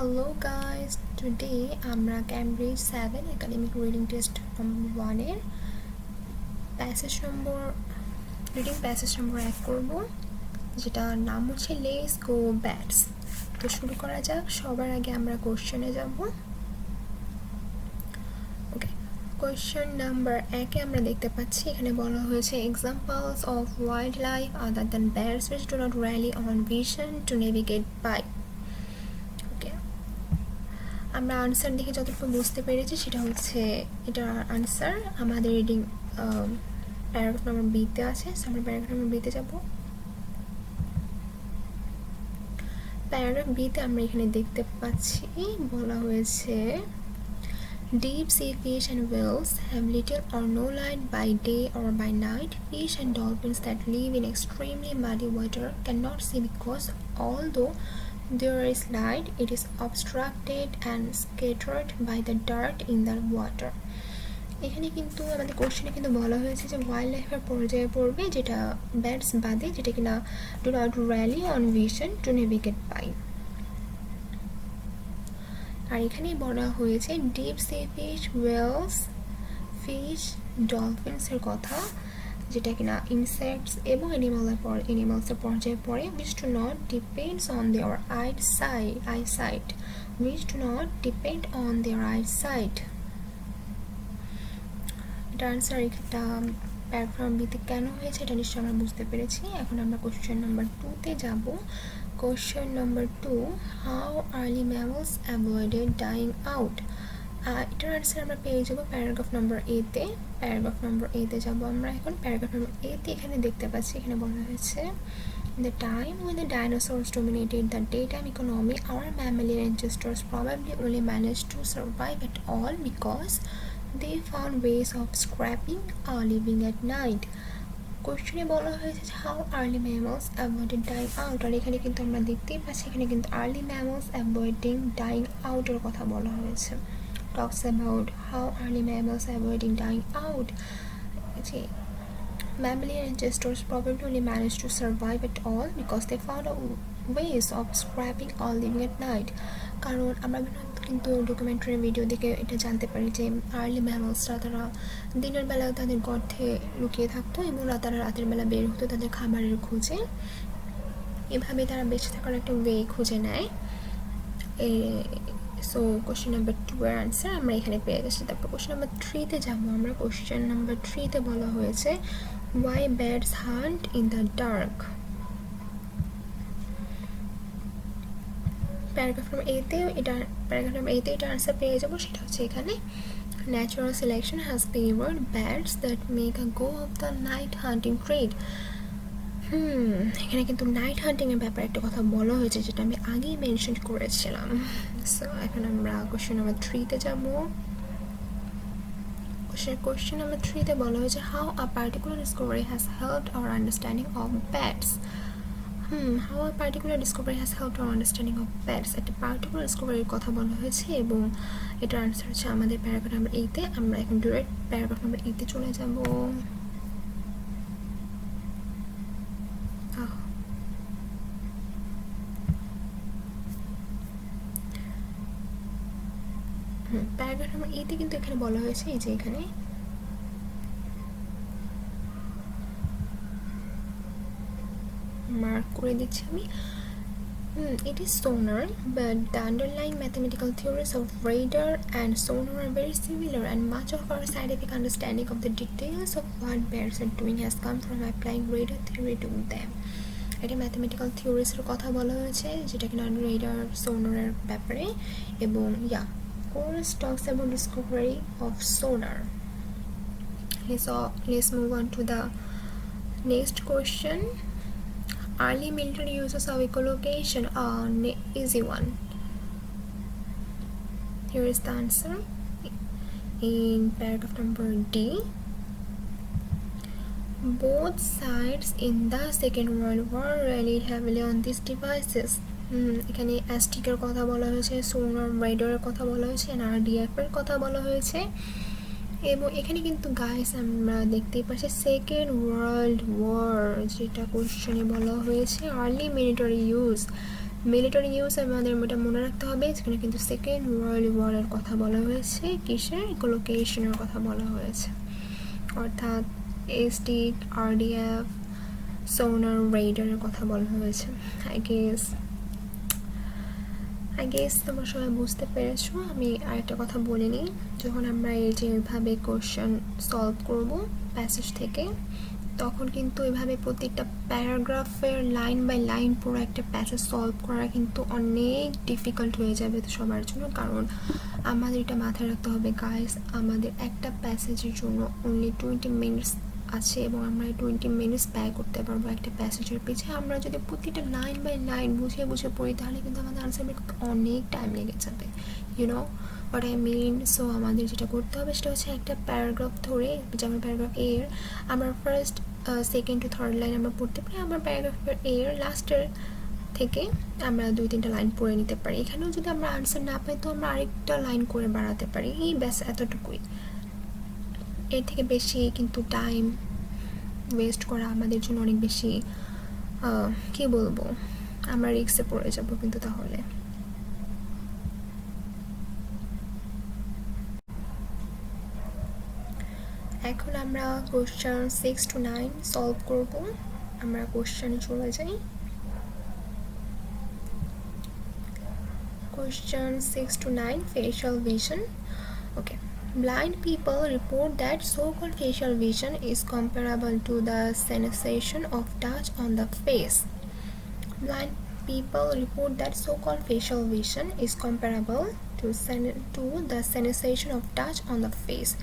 Hello guys, today আমরা Cambridge 7 academic reading test number 1 এর reading passage number 1 করব, যেটার নাম হচ্ছে Let's Go Bats। তো শুরু করা যাক। সবার আগে আমরা কোশ্চেনে যাব। ওকে, কোশ্চেন নাম্বার 1 এ আমরা দেখতে পাচ্ছি এখানে বলা হয়েছে examples of wildlife other than bears which do not rely on vision to navigate by। আমরা আনসার দেখে যতটুকু বুঝতে পেরেছি সেটা হচ্ছে এটার আনসার আমাদের রিডিং প্যারাগ্রাফ নাম্বার বি তে আছে। সো আমরা প্যারাগ্রাফ নাম্বার বি তে যাব। প্যারাগ্রাফ বি তে আমরা এখানে দেখতে পাচ্ছি বলা হয়েছে deep sea fish and whales have little or no light by day or by night. Fish and dolphins that live in extremely muddy water cannot see because although there is light, it is obstructed and scattered by the dirt in the water। এখানে কিন্তু আমাদের কোশ্চেনে কিন্তু বলা হয়েছে যে wild লাইফের পর্যায়ে পড়বে যেটা ব্যাটস বাদে, যেটা কিনা do not rely on vision to navigate by. আর এখানেই বলা হয়েছে deep sea fish, whales, fish, ডলফিনসের কথা, যেটা কিনা ইনসেক্টস এবং অ্যানিমালসের পর্যায়ে পড়ে, which do not depends on their eyesight which do not depend on their eyesight। এটা আনসার একটা প্যারাগ্রাফ বিতে কেন হয়েছে এটা নিশ্চয়ই আমরা বুঝতে পেরেছি। এখন আমরা কোশ্চেন নাম্বার 2 তে যাব। Question number 2, how early mammals avoided dying out। এটার আনসার আমরা পেয়ে যাবো প্যারাগ্রাফ নাম্বার এ তে। প্যারাগ্রাফ নাম্বার এ তে যাবো আমরা এখন। প্যারাগ্রাফ নাম্বার এ তে এখানে দেখতে পাচ্ছি এখানে বলা হয়েছে the time when the dinosaurs dominated the daytime economy, our mammalian ancestors probably only managed to survive at all because they found ways of scrapping or living at night। কোশ্চেনে বলা হয়েছে how early mammals avoided dying out, আর এখানে কিন্তু আমরা দেখতেই পাচ্ছি এখানে কিন্তু early mammals avoiding dying out এর কথা বলা হয়েছে। Talks about how early mammals avoiding dying out. Mammalian ancestors probably only managed to survive at all because they found ways of scrapping or living at night। কারণ আমরা কিন্তু documentary video দেখে এটা জানতে পারি যে আর্লি ম্যামলসরা তারা দিনের বেলা তাদের গর্তে লুকিয়ে থাকতো এবং তারা রাতের বেলা বের হতো তাদের খাবারের খোঁজে। এভাবে তারা বেঁচে থাকার একটা ওয়ে খুঁজে নেয়। সো কোশ্চেন নাম্বার 2 এর আনসার আমরা এখানে পেয়ে গেছি। তারপর কোশ্চেন নাম্বার 3 তে যাবো আমরা। কোশ্চেন নাম্বার 3 তে বলা হয়েছে why bats hunt in the dark। Paragraph number A তে এটা আনসার পেয়ে যাবো। সেটা হচ্ছে এখানে natural selection has favored bats that make a go of the night hunting trade। এখানে কিন্তু নাইট হান্টিং এর ব্যাপারে একটা কথা বলা হয়েছে যেটা আমি আগেই মেনশন করেছিলাম। সো এখন আমরা কোশ্চেন নাম্বার 3 তে যাব। কোশ্চেন নাম্বার 3 তে বলা হয়েছে how a particular discovery has helped our understanding of bats। how a particular discovery has helped our understanding of bats, একটা পার্টিকুলার ডিসকভারির কথা বলা হয়েছে এবং এটার আনসার হচ্ছে আমাদের প্যারাগ্রাফ নাম্বার 8 তে। আমরা এখন ডিরেক্ট প্যারাগ্রাফ নাম্বার 8 তে চলে যাব। প্যারাগ্রাফ নাম্বার 8 তে কিন্তু এখানে বলা হয়েছে এই যে এখানে মার্ক করে দিচ্ছি আমি। It is sonar, but the underlying mathematical theories of radar and sonar are very similar, and much of our scientific understanding of the details of what bears are doing has come from applying radar theory to them। এটা mathematical থিওরিসের কথা বলা হয়েছে যেটা কিনা radar সোনারের ব্যাপারে এবং course talks about discovery of sonar। Let's move on to the next question. Early military uses of echolocation are easy one। Here is the answer in paragraph number D. Both sides in the Second World War relied heavily on these devices। এখানে অ্যাস্টিকের কথা বলা হয়েছে, সোনার, রাইডারের কথা বলা হয়েছে, RDF এর কথা বলা হয়েছে এবং এখানে কিন্তু গাইস আমরা দেখতেই পাচ্ছি সেকেন্ড ওয়ার্ল্ড ওয়ার যেটা কোশ্চেনে বলা হয়েছে early military use military use আমাদের এটা মনে রাখতে হবে, যেখানে কিন্তু সেকেন্ড ওয়ার্ল্ড ওয়ারের কথা বলা হয়েছে, কিসের ইকোলোকেশনের কথা বলা হয়েছে, অর্থাৎ এসটিক, আরডিএফ, সোনার, রেডারের কথা বলা হয়েছে। আই গেস তোমরা সবাই বুঝতে পেরেছো। আমি আরেকটা কথা বলে নিই, যখন আমরা এই যে এইভাবে কোশ্চেন সলভ করব প্যাসেজ থেকে, তখন কিন্তু এভাবে প্রত্যেকটা প্যারাগ্রাফের লাইন বাই লাইন পুরো একটা প্যাসেজ সলভ করা কিন্তু অনেক ডিফিকাল্ট হয়ে যাবে সবার জন্য, কারণ আমাদের এটা মাথায় রাখতে হবে গাইস, আমাদের একটা প্যাসেজের জন্য অনলি 20 মিনিটস আছে এবং আমরা 20 মিনিটস ব্যয় করতে পারবো একটা প্যাসেজের পিছিয়ে। আমরা যদি প্রতিটা লাইন বাই লাইন বুঝে বুঝে পড়ি, তাহলে কিন্তু আমাদের আনসার বের করতে অনেক টাইম লেগে যাবে, you know what I mean. So আমাদের যেটা করতে হবে সেটা হচ্ছে একটা প্যারাগ্রাফ ধরে, যেমন প্যারাগ্রাফ এর আমরা first, second to third line আমরা পড়তে পারি, আমরা প্যারাগ্রাফের এর লাস্টের থেকে আমরা 2-3টা লাইন পড়ে নিতে পারি। এখানেও যদি আমরা আনসার না পাই, তো আমরা আরেকটা লাইন করে বাড়াতে পারি, এই ব্যাস এতটুকুই। এর থেকে বেশি কিন্তু টাইম ওয়েস্ট করা আমাদের জন্য অনেক বেশি কি বলবো, আমরা রিস্কে পড়ে যাব কিন্তু। তাহলে এখন আমরা কোশ্চেন 6 to 9 সলভ করব। আমরা কোশ্চেনে চলে যাই। Question 6 to 9, facial vision. Okay. Blind people report that so-called facial vision is comparable to the sensation of touch on the face. Blind people report that so-called facial vision is comparable to the sensation of touch on the face.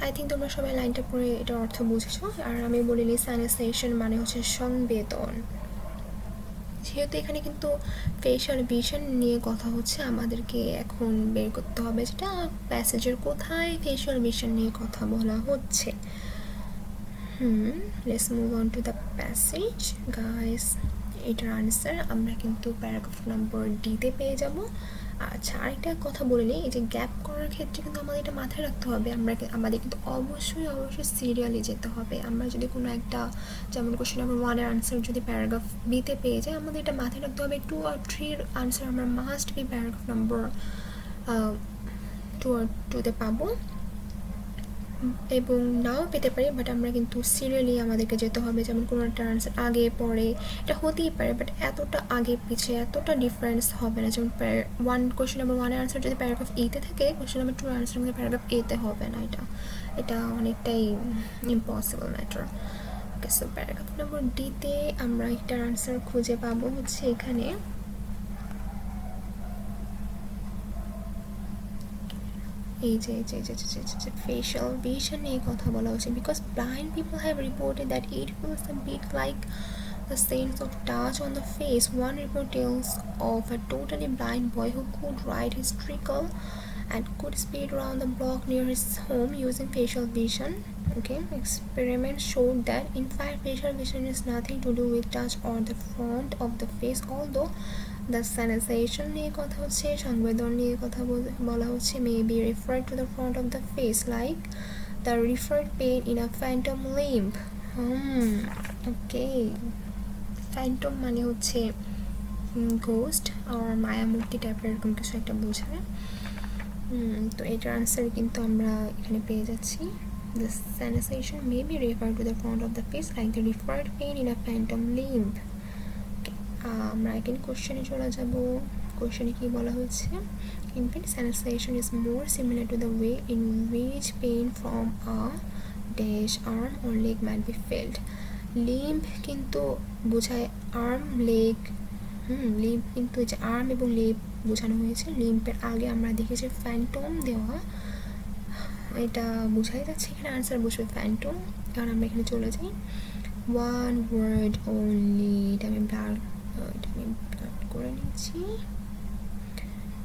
I think তোমরা সবাই লাইনটা পড়ে এটা অর্থ বুঝেছো। আর আমি বলিনি sensation মানে হচ্ছে সংবেদন। যেহেতু এখানে কিন্তু ফেশিয়াল ভিশন নিয়ে কথা হচ্ছে, আমাদেরকে এখন বের করতে হবে যেটা প্যাসেজের কোথায় ফেশিয়াল ভিশন নিয়ে কথা বলা হচ্ছে। Let's move on to the passage guys. এটার আনসার আমরা কিন্তু প্যারাগ্রাফ নম্বর ডিতে পেয়ে যাব। আচ্ছা, আরেকটা কথা বলে নিই, এই যে গ্যাপ করার ক্ষেত্রে কিন্তু আমাদের এটা মাথায় রাখতে হবে, আমাদের কিন্তু অবশ্যই সিরিয়ালে যেতে হবে। আমরা যদি কোনো একটা, যেমন কোশ্চেন নাম্বার 1 এর আনসার যদি প্যারাগ্রাফ বিতে পেয়ে যায়, আমাদের এটা মাথায় রাখতে হবে 2 আর 3 এর আনসার আমরা মাস্ট বি প্যারাগ্রাফ নম্বর 2 আর 2তে পাবো, এবং নাও পেতে পারি, বাট আমরা কিন্তু সিরিয়ালি আমাদেরকে যেতে হবে। যেমন কোনো একটা আনসার আগে পরে এটা হতেই পারে, বাট এতটা আগে পিছিয়ে এতটা ডিফারেন্স হবে না। যেমন কোশ্চেন নাম্বার 1 এর আনসার যদি প্যারাগ্রাফ ইতে থাকে, কোশ্চেন নাম্বার 2 এর আনসার মধ্যে প্যারাগ্রাফ এতে হবে না, এটা অনেকটাই ইম্পসিবল ম্যাটার। ওকে, সো প্যারাগ্রাফ নম্বর ডিতে আমরা এটার আনসার খুঁজে পাবো হচ্ছে এখানে এই যে facial vision নিয়ে কথা বলা হচ্ছে, because blind people have reported that it feels a bit like the sense of touch on the face. One report tells of a totally blind boy who could ride his tricycle and could speed around the block near his home using facial vision. Okay, experiments showed that in fact facial vision is nothing to do with touch or the front of the face, although the sensation নিয়ে কথা হচ্ছে, সংবেদন নিয়ে কথা বলা হচ্ছে, may be referred to the front of the face like the referred pain in a phantom limb. Okay, phantom মানে হচ্ছে ঘোস্ট আর মায়ামূর্তি টাইপের এরকম কিছু একটা বোঝায়। তো এটার আনসার কিন্তু আমরা এখানে পেয়ে যাচ্ছি, the sensation may be referred to the front of the face like the referred pain in a phantom limb. আমরা এখন কোশ্চেনে চলে যাব। কোশ্চেনে কি বলা হচ্ছে, infant sensation is more similar to the way in which pain from a dash arm or leg might be felt. Limb কিন্তু বোঝায় আর্ম লেগ, লিম্ব কিন্তু যে আর্ম এবং লেগ বোঝানো হয়েছে। লিম্বের আগে আমরা দেখেছি ফ্যান্টম দেওয়া, এটা বোঝাই যাচ্ছে এখানে আনসার বসবে ফ্যান্টম। কারণ আমরা এখানে চলে যাই ওয়ান ওয়ার্ড অনলি, এটা আমি ব্লার করে নিচ্ছি।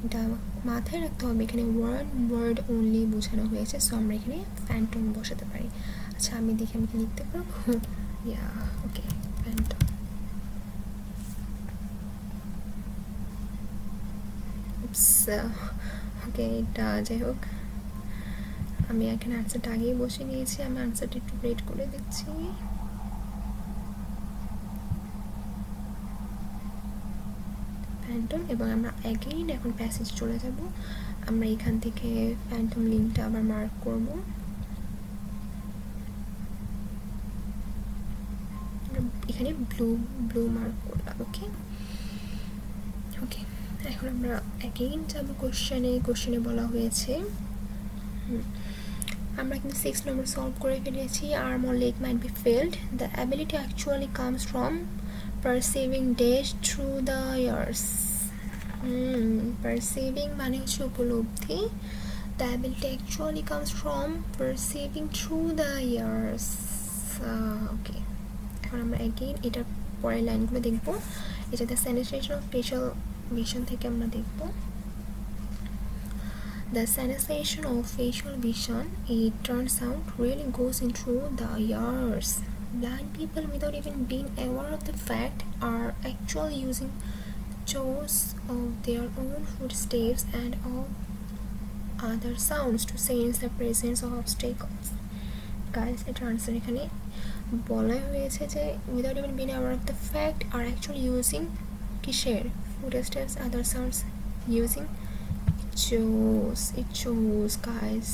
এটা মাথায় রাখতে হবে, এখানে ওয়ান ওয়ার্ড অনলি বোঝানো হয়েছে, সো আমরা এখানে ফ্যান্টম বসাতে পারি। আচ্ছা, আমি দেখি আমি কি লিখতে পারবো। ইয়া ওকে, ফ্যান্টম। ওকে, এটা যাই হোক, আমি এখানে আনসারটা আগেই বসে নিয়েছি, আমি আনসারটা একটু রেড করে দিচ্ছি। ফ্যান্টম। এবং আমরা অ্যাগেইন এখন প্যাসেজ চলে যাব। আমরা এখান থেকে ফ্যান্টম লিঙ্কটা আবার মার্ক করব। এখানে ব্লু মার্ক করলাম। ওকে ওকে, এখন আমরা অ্যাগেইন যাব কোশ্চেনে বলা হয়েছে আমরা কিন্তু 6 নম্বর সলভ করে ফেলেছি। Arm or leg might be felled, the ability actually comes from perceiving dash through the years. Perceiving মানে হচ্ছে উপলব্ধি, the ability actually comes from perceiving through the years. Okay, এখন আমরা অ্যাগেইন এটার পরের লাইনগুলো দেখব। এটা the sensation of facial vision থেকে আমরা দেখব। The sensation of facial vision, it turns out, really goes into the ears. Blind people, without even being aware of the fact, are actually using jaws of their own footsteps and of other sounds to sense the presence of obstacles. Guys, এটা answer এখানে বলা হয়েছে যে without even being aware of the fact are actually using কিসের footsteps, other sounds, using it shows guys,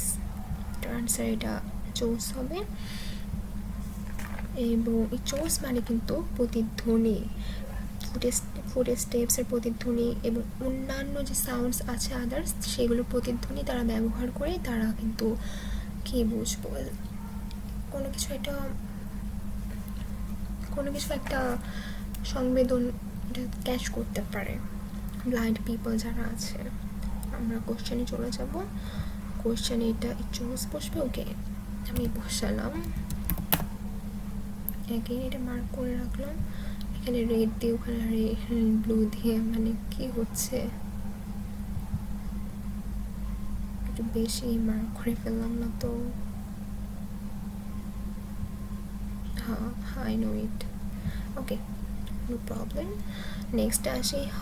answer এটা চোস হবে। এবং এই চোস মানে কিন্তু প্রতিধ্বনি, ফুটস্টেপসের প্রতিধ্বনি এবং অন্যান্য যে সাউন্ডস আছে আদার্স, সেগুলোর প্রতিধ্বনি তারা ব্যবহার করে তারা কিন্তু কি বুঝবো, কোনো কিছু একটা সংবেদন ক্যাচ করতে পারে ব্লাইন্ড পিপল যারা আছে। আমরা কোশ্চেনে চলে যাব। কোশ্চেনে এটা চুজ বসবে। ওকে, আমি বসালাম, অ্যাগেইন এটা মার্ক করে রাখলাম। এখানে রেড দিয়ে ওখানে ব্লু দিয়ে, মানে কি হচ্ছে, একটু বেশি মার্ক করে ফেললাম না তো? হ্যাঁ, I know it. Okay, no problem. Next,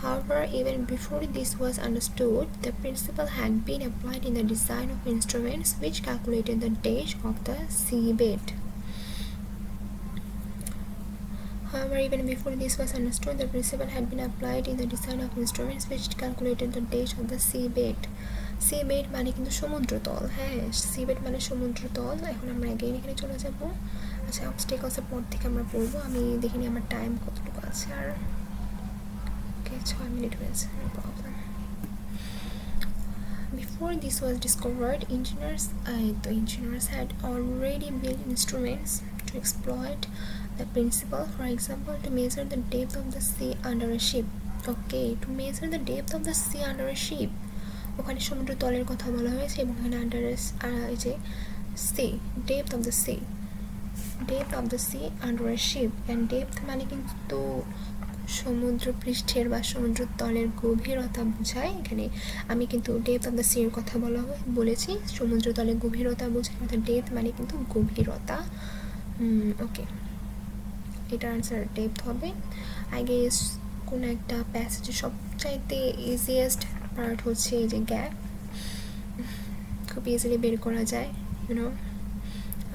however, even before this was understood, the principle had been applied in the design of instruments which calculated the dash of the seabed. However, even before this was understood, the principle had been applied in the design of instruments which calculated the dash of the seabed. seabed মানে কিন্তু সমুদ্রতল। হ্যাঁ, seabed মানে সমুদ্রতল। এখন আমরা again এখানে চলে যাব। আচ্ছা, অবস্টেকলসের পর থেকে আমরা পড়বো। আমি দেখিনি আমার টাইম কতটুকু আছে, আর 6 মিনিট হয়েছে, no problem. Before this was discovered, engineers had already built instruments to exploit the principle, for example, to measure the depth of the sea under a ship. Okay, to measure the depth of the sea under a ship, ওখানে সমুদ্র তলের কথা বলা হয়েছে এবং এখানে under যে sea, depth of the sea under a ship, and depth মানে কিন্তু সমুদ্র পৃষ্ঠের বা সমুদ্র তলের গভীরতা বোঝায়। এখানে আমি কিন্তু ডেপথ অফ দ্য সি এর কথা বলেছি, সমুদ্র তলের গভীরতা বোঝায়, অর্থাৎ ডেপথ মানে কিন্তু গভীরতা। ওকে, এটার আনসার ডেপথ হবে। আই গেস কোনো একটা প্যাসেজের সবচাইতে ইজিয়েস্ট পার্ট হচ্ছে এই যে গ্যাপ, খুব ইজিলি বের করা যায়,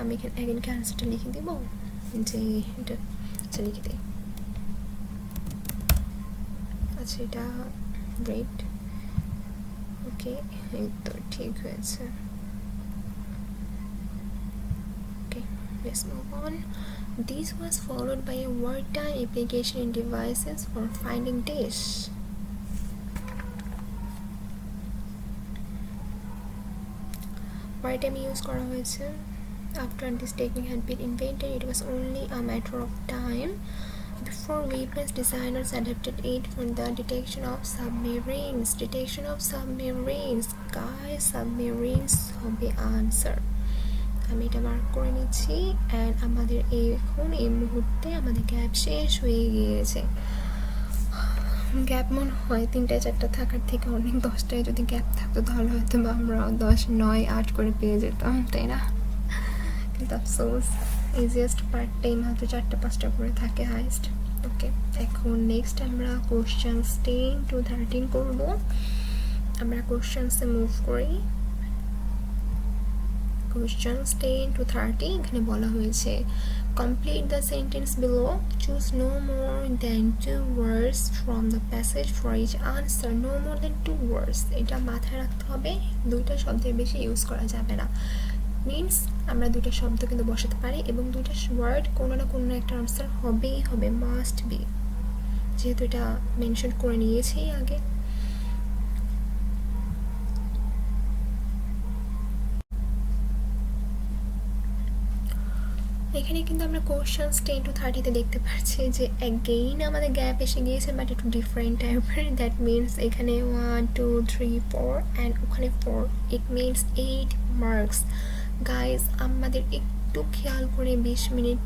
আমি এখানে অ্যাগেনকে আনসারটা লিখে দিব, যে এটা লিখে দিই। আচ্ছা, এটা রেড। ওকে, এই তো ঠিক হয়েছে। ওকে, let's move on. This was followed by a wartime application in devices for finding dash. Wartime use করা হয়েছে। After this technique had been invented, it was only a matter of time before weapons designers adapted it for the detection of submarines. Guys, submarines হবে answer. আমি এটা mark করে নিচ্ছি। And আমাদের এখন এই মুহূর্তে আমাদের গ্যাপ শেষ হয়ে গিয়েছে। গ্যাপ মনে হয় 3টা 4টা থাকার থেকে অনেক 10টায় যদি গ্যাপ থাকতো তাহলে হয়তো আমরা 10, 9, 8 করে পেয়ে যেতাম, তাই না? কিন্তু আফসোস ইজিয়েস্ট পার্টটাই মাত্র 4টা 5টা করে থাকে হাইস্ট। ওকে, এখন নেক্সট আমরা কোশ্চেন্স 10 to 13 করব। আমরা কোশ্চেন্সে মুভ করি। কোশ্চেন্স 10 to 30 এখানে বলা হয়েছে Complete the sentence below. Choose no more than 2 words from the passage for each answer. No more than 2 words. এটা মাথায় রাখতে হবে, দুইটা শব্দের বেশি ইউজ করা যাবে না। মিনস আমরা দুইটা শব্দ কিন্তু বসাতে পারি এবং দুইটা ওয়ার্ড কোনো না কোনো একটা আনসার হবেই হবে, মাস্ট বি, যেহেতু এটা মেনশন করে নিয়েছি আগে। এখানে কিন্তু আমরা কোশ্চেন্স 10 to 30 দেখতে পাচ্ছি যে অ্যাগেইন আমাদের গ্যাপ এসে গিয়েছে, বাট একটু ডিফারেন্ট টাইপের। দ্যাট মিনস এখানে 1 2 3 4 অ্যান্ড ওখানে 4, ইট মিনস 8 মার্কস। গাইজ আমাদের একটু খেয়াল করে 20 মিনিট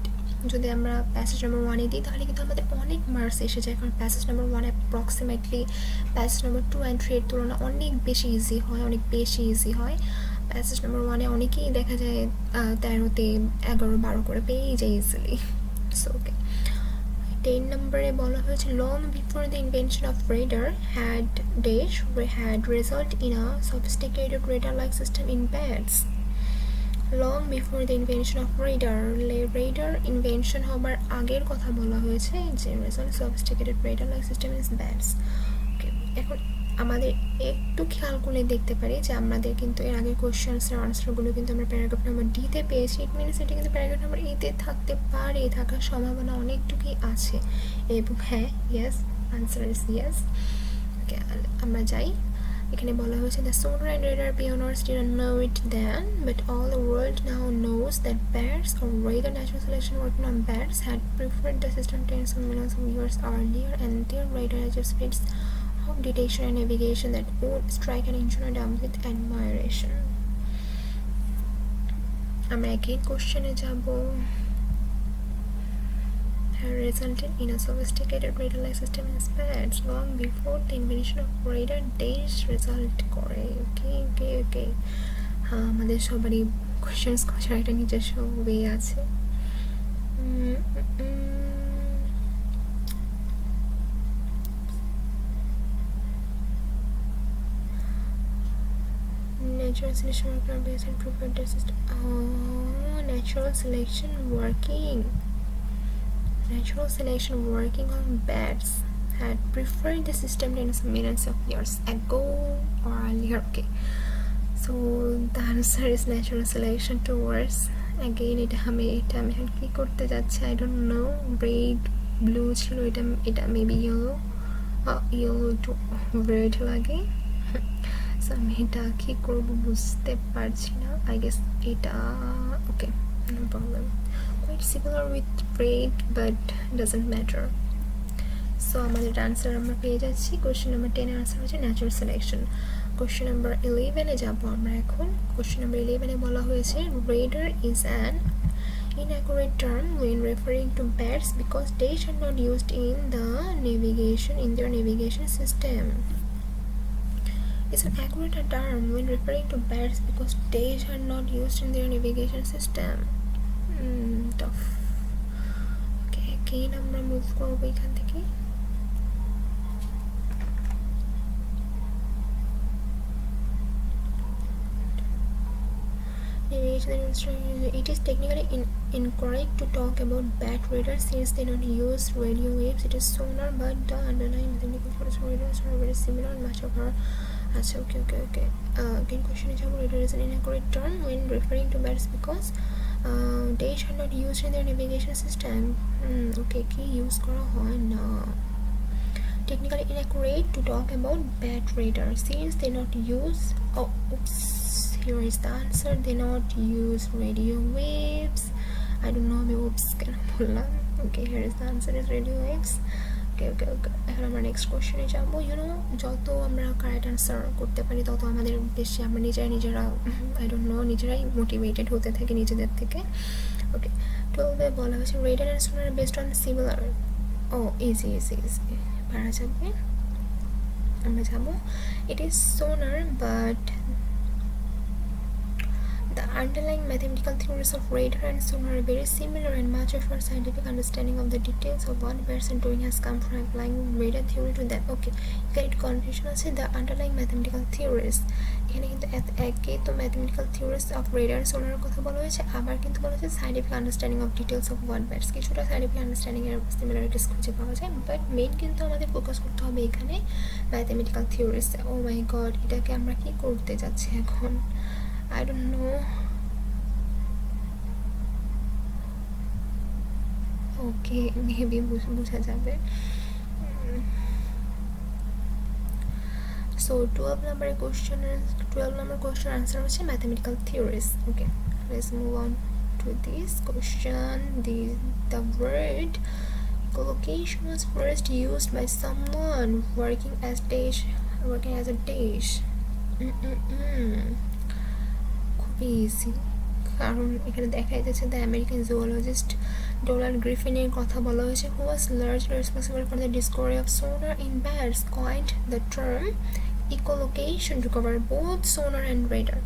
যদি আমরা প্যাসেজ নাম্বার 1-এ দিই তাহলে কিন্তু আমাদের অনেক মার্কস এসে যায়, কারণ passage number 1 approximately passage number 2 and 3 এর তুলনায় অনেক বেশি ইজি হয়। প্যাসেজ নাম্বার 1-এ অনেকেই দেখা যায় 13-তে 11-12 করে পেয়েই যায় ইজিলি। সো ওকে, 10 নম্বরে বলা হয়েছে long before the invention of radar had result in a sophisticated radar-like system in bats. Long before the invention of radar invention হবার আগের কথা বলা হয়েছে যে result sophisticated radar-like system in bats. ওকে, এখন আমাদের একটু খেয়াল করলে দেখতে পারি যে আমাদের কিন্তু এর আগের কোশ্চেন্সের আনসারগুলো কিন্তু আমরা প্যারাগ্রাফ নাম্বার ডিতে পেয়েছি। ইট মিনস এটা কিন্তু প্যারাগ্রাফ নাম্বার এতে থাকতে পারে, থাকার সম্ভাবনা অনেকটুকুই আছে। এবং হ্যাঁ, ইয়েস, আনসার ইজ ইয়েস। ওকে, আমরা যাই। এখানে বলা হয়েছে the sonar and radar pioneers didn't know it then, but all the world now knows that bats, or rather natural selection working on bats, had preferred the system tens of millions of years earlier, and their radar achieved speeds of detection and navigation that would strike an engineer dumb with admiration. আমরা again কোশ্চেনে যাব। Resulted in a sophisticated radar-like system in bats long before the invention of radar days result করে। ওকে, হ্যাঁ, আমাদের সবারই questions করার একটা নিজস্ব ওয়ে আছে। Natural selection working on bats and preferred the system. Natural selection working on bats had preferred the system tens of millions of years ago or earlier. Okay, so the answer is natural selection towards, again এটা আমি এখন কি করতে যাচ্ছি I don't know, red blue ছিল, এটা maybe yellow to red লাগে। So আমি এটা কি করবো বুঝতে পারছি না। I guess এটা okay, no problem, quite similar with red but doesn't matter. So আমাদের আনসার আমরা পেয়ে যাচ্ছি। কোশ্চেন নাম্বার 10 এর আনসার হচ্ছে ন্যাচারাল সিলেকশন। কোশ্চেন নাম্বার 11-এ যাব আমরা এখন। কোশ্চেন নাম্বার 11-এ বলা হয়েছে radar is an inaccurate term when referring to bats because days are not used in their navigation system. It's an accurate term when referring to bats because days are not used in their navigation system. Tough. Okay, again আমরা move করবো এখান থেকে। It is technically incorrect to talk about bat radar since they don't use radio waves. It is sonar, but the underlying technical for radars are very similar in much of our. Okay. Again, question is about radar is an inaccurate term when referring to bats because they are not used in their navigation system. Okay, কি use করা হয় না। Technically inaccurate to talk about bat radar since they not use. Here is the answer. They not use radio waves. I don't know, oops কেন বললাম। Okay, here is the answer is radio waves. Okay. এখন আমরা next কোশ্চেনে যাব। যত আমরা correct answer করতে পারি তত আমাদের বেশি আমরা নিজেরাই মোটিভেটেড হতে থাকি নিজেদের থেকে। ওকে, 12-এ বলা হয়েছে radar and sonar based on similar. Easy পারা যাবে। আমরা যাব, it is sonar but The underlying mathematical theories of radar and sonar are very similar, and much of our scientific understanding of the details of what birds are doing has come from applying radar theory to them. Okay, এখানে একটু confusion আছে। The underlying mathematical theories, এখানে কিন্তু একেই তো mathematical theories of radar সোনারের কথা বলা হয়েছে, আবার কিন্তু বলা হয়েছে scientific understanding of details of what birds. কিছুটা সাইন্টিফিক আন্ডারস্ট্যান্ডিংয়ের সিমিলারিটিস খুঁজে পাওয়া যায়, বাট মেইন কিন্তু আমাদের ফোকাস করতে হবে এখানে ম্যাথমেটিক্যাল থিওরিস। ও মাই গড, এটাকে আমরা কি করতে যাচ্ছি এখন? I don't know. Okay, maybe বোঝা যাবে। So 12 number question answer হচ্ছে mathematical theories. Okay, let's move on to this question. The word echolocation was first used by someone working as a dash. Easy, কারণ এখানে দেখা যাচ্ছে the American zoologist Donald গ্রিফিনের কথা বলা হয়েছে, who was largely responsible for the discovery of sonar in birds, coined the term echolocation to cover both sonar and radar.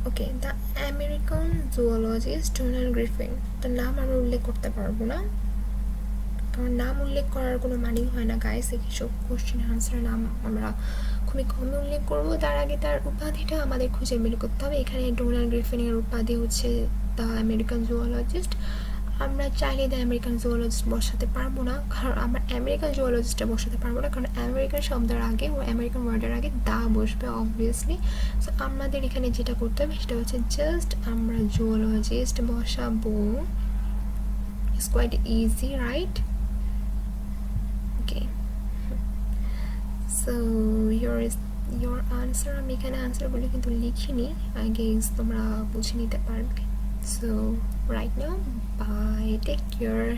Okay, the American zoologist Donald Griffin, তার নাম আমরা উল্লেখ করতে পারবো না, কারণ নাম উল্লেখ করার কোনো মানেই হয় না গাইস। এইসব কোশ্চেন আনসারের নাম আমরা খুবই কমই উল্লেখ করবো, তার আগে তার উপাধিটা আমাদের খুঁজে বের করতে হবে। এখানে ডোনাল্ড গ্রিফিনের উপাধি হচ্ছে দ্য আমেরিকান জুওলজিস্ট। আমরা চাইলে দ্য আমেরিকান জুওলজিস্ট বসাতে পারবো না, কারণ আমরা আমেরিকান জুওলজিস্টটা বসাতে পারবো না, কারণ আমেরিকান শব্দের আগে ও আমেরিকান ওয়ার্ডের আগে দা বসবে অবভিয়াসলি। সো আমাদের এখানে যেটা করতে হবে সেটা হচ্ছে জাস্ট আমরা জুওলজিস্ট বসাবো। It's quite easy, right? Okay, so your answer, আমি এখানে আনসারগুলো কিন্তু লিখিনি, আই গেস তোমরা বুঝে নিতে পারবে। So right now, bye, take care.